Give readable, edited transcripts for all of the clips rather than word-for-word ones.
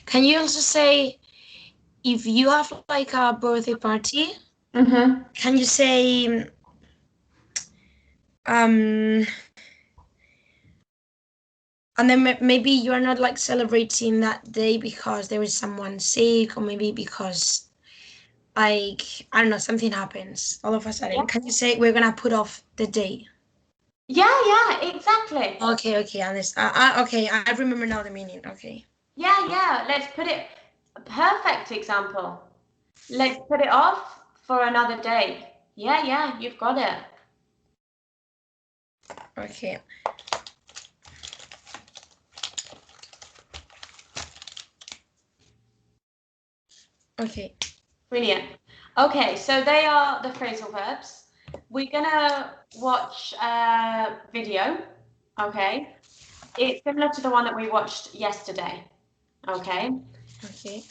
Can you also say if you have like a birthday party? Can you say um and then maybe you are not like celebrating that day because there is someone sick, or maybe because like I don't know, something happens all of a sudden. Yeah. Can you say we're gonna put off the day? Yeah, exactly. Okay, okay, I remember now the meaning. Okay. Yeah, let's put it, a perfect example. Let's put it off for another day. Yeah, you've got it. Okay. Okay. Brilliant. Okay, so they are the phrasal verbs. We're gonna watch a video, okay? It's similar to the one that we watched yesterday, okay? Okay.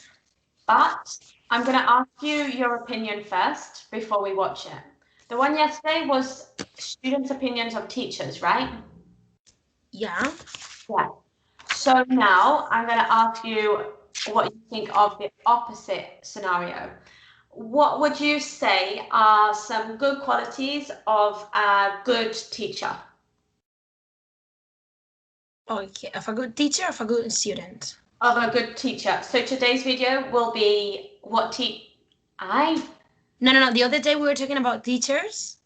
But I'm gonna ask you your opinion first before we watch it. The one yesterday was students' opinions of teachers, right? Yeah. Yeah. So now I'm going to ask you what you think of the opposite scenario. What would you say are some good qualities of a good teacher? Okay. Of a good teacher, of a good student. Of a good teacher. So today's video will be what No. The other day we were talking about teachers.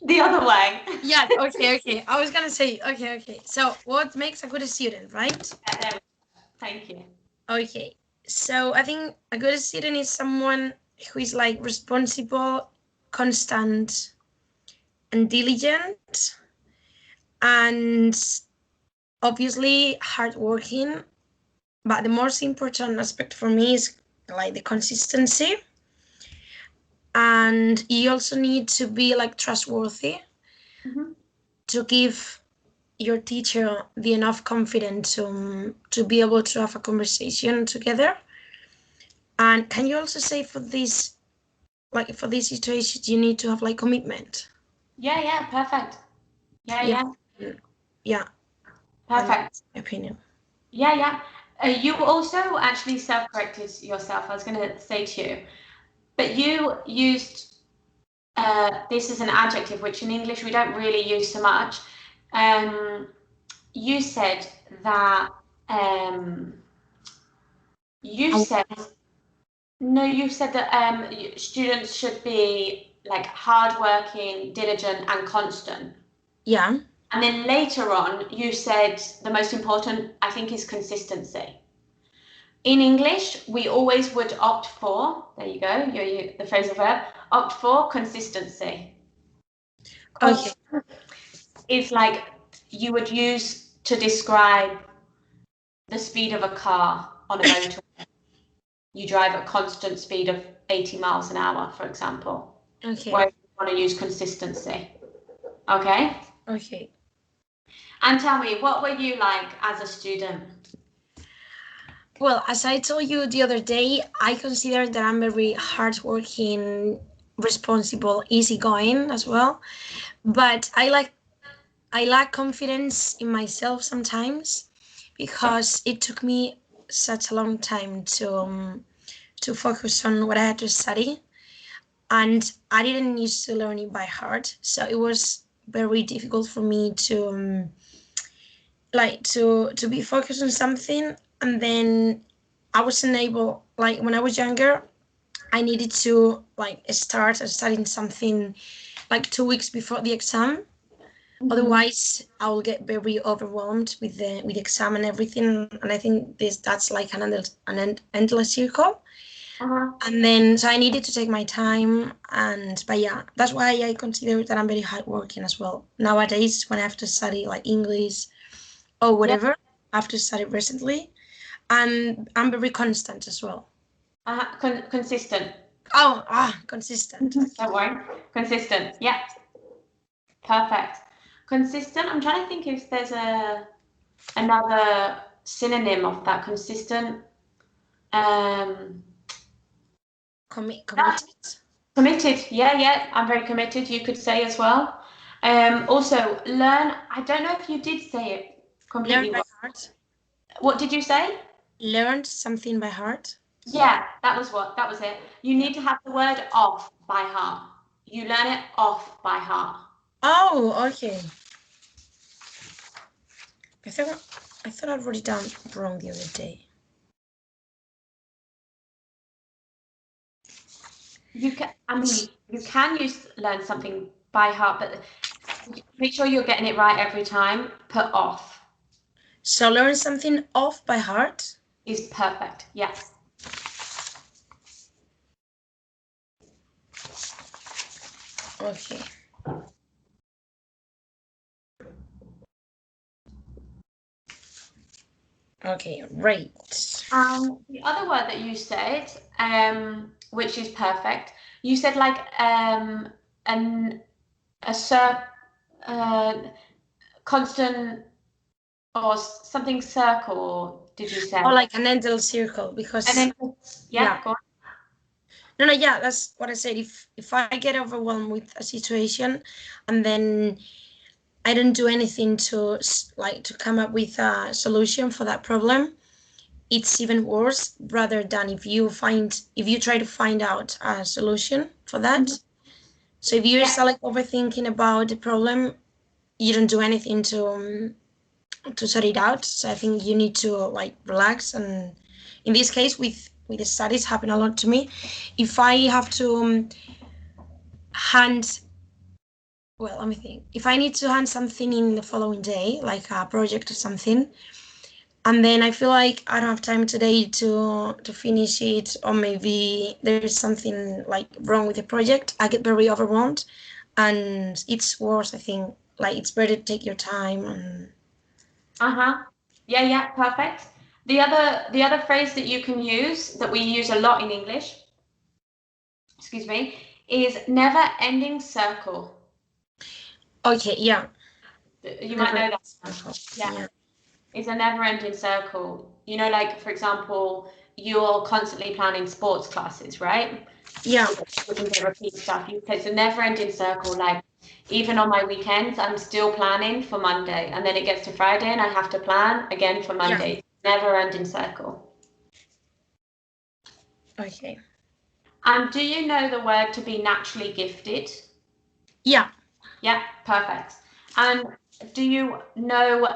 the other way. Yeah. Okay. I was gonna say okay. So what makes a good student, right? Thank you. Okay. So I think a good student is someone who is like responsible, constant, and diligent, and obviously hardworking. But the most important aspect for me is like the consistency. And you also need to be like trustworthy to give your teacher the enough confidence to be able to have a conversation together. And can you also say for this, like for these situations, you need to have like commitment? Yeah, perfect. Yeah. Yeah. Perfect. Opinion. Yeah. You also actually self-corrected yourself. I was going to say to you, but you used this is an adjective which in English we don't really use so much. You said that you said no. You said that students should be like hardworking, diligent, and constant. Yeah. And then later on, you said the most important, I think, is consistency. In English, we always would opt for, there you go, the phrasal verb, opt for consistency. Okay. It's like you would use to describe the speed of a car on a motorway. You drive at constant speed of 80 miles an hour, for example. Okay. Where you want to use consistency. Okay? Okay. And tell me, what were you like as a student? Well, as I told you the other day, I consider that I'm very hardworking, responsible, easygoing as well. But I lack confidence in myself sometimes because it took me such a long time to focus on what I had to study, and I didn't used to learn it by heart, so it was very difficult for me to like to be focused on something. And then I wasn't able, like when I was younger, I needed to like start studying something like 2 weeks before the exam. Otherwise, I will get very overwhelmed with the exam and everything. And I think that's like an endless circle. And then so I needed to take my time, and but yeah, that's why I consider that I'm very hardworking as well. Nowadays, when I have to study like English or Yeah. whatever, I have to study recently, and I'm very constant as well. Consistent. Consistent. Don't worry. Consistent. Yeah. Perfect. Consistent. I'm trying to think if there's another synonym of that. Consistent. Um, Committed. Committed. Yeah. I'm very committed. You could say as well. Also, learn. I don't know if you did say it Learn completely by wrong. heart. What did you say? Learned something by heart. Yeah, that was it. You need to have the word off by heart. You learn it off by heart. Oh, okay. I thought I'd wrote it down wrong the other day. You can, you can learn something by heart, but make sure you're getting it right every time. Put off So learn something off by heart. is perfect. Yes. Okay. Okay, right. The other word that you said, which is perfect, you said like an a constant or something circle. Did you say? Or like an endless circle, And because then yeah, go on. no, yeah, that's what I said. If I get overwhelmed with a situation, and then I don't do anything to like to come up with a solution for that problem, it's even worse. Rather than if you try to find out a solution for that. Mhm. So if you're Yeah. still like overthinking about the problem, you don't do anything to sort it out. So I think you need to like relax. And in this case, with the studies, happen a lot to me. If I have to hand, well, let me think. If I need to hand something in the following day, like a project or something, and then I feel like I don't have time today to finish it, or maybe there's something like wrong with the project, I get very overwhelmed, and it's worse. I think like it's better to take your time and. Uh-huh. Yeah, yeah, perfect. The other phrase that you can use that we use a lot in English, excuse me, is never ending circle. Okay, yeah. You might Never. know that. Yeah. Yeah. It's a never ending circle. You know, like for example, you're constantly planning sports classes, right? Yeah. Which is the repeat stuff. It's a never ending circle. Like even on my weekends, I'm still planning for Monday, and then it gets to Friday, and I have to plan again for Yeah. Monday. Never ending circle. Okay. And do you know the word to be naturally gifted? Yeah. Yeah, perfect. And do you know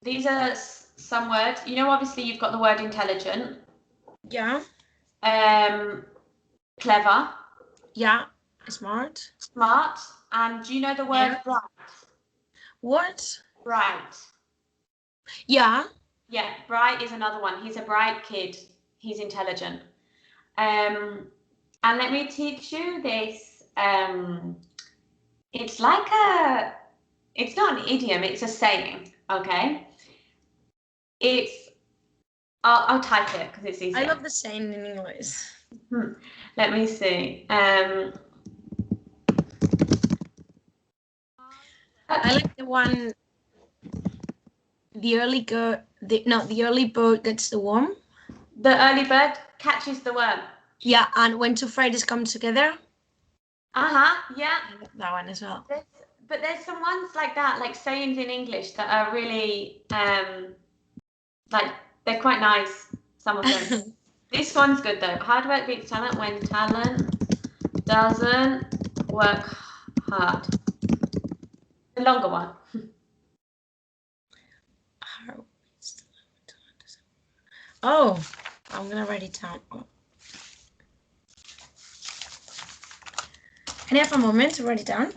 these are some words? You know, obviously you've got the word intelligent, Yeah. um, clever, Yeah. Smart. smart, and do you know the word Yeah. bright? What? Bright. Yeah. Yeah, bright is another one. He's a bright kid. He's intelligent. And let me teach you this. It's like it's not an idiom, it's a saying, okay? It's, I'll type it because it's I easier. love the saying in English. Let me see. I like the one. The early bird gets the worm. The early bird catches the worm. Yeah, and when two Fridays come together. Uh-huh, yeah. I love that one as well. There's, but there's some ones like that, like sayings in English that are really, like, they're quite nice, some of them. This one's good though. Hard work beats talent when talent doesn't work hard. The longer one. Oh, I'm gonna write it down. Can I have a moment to write it down?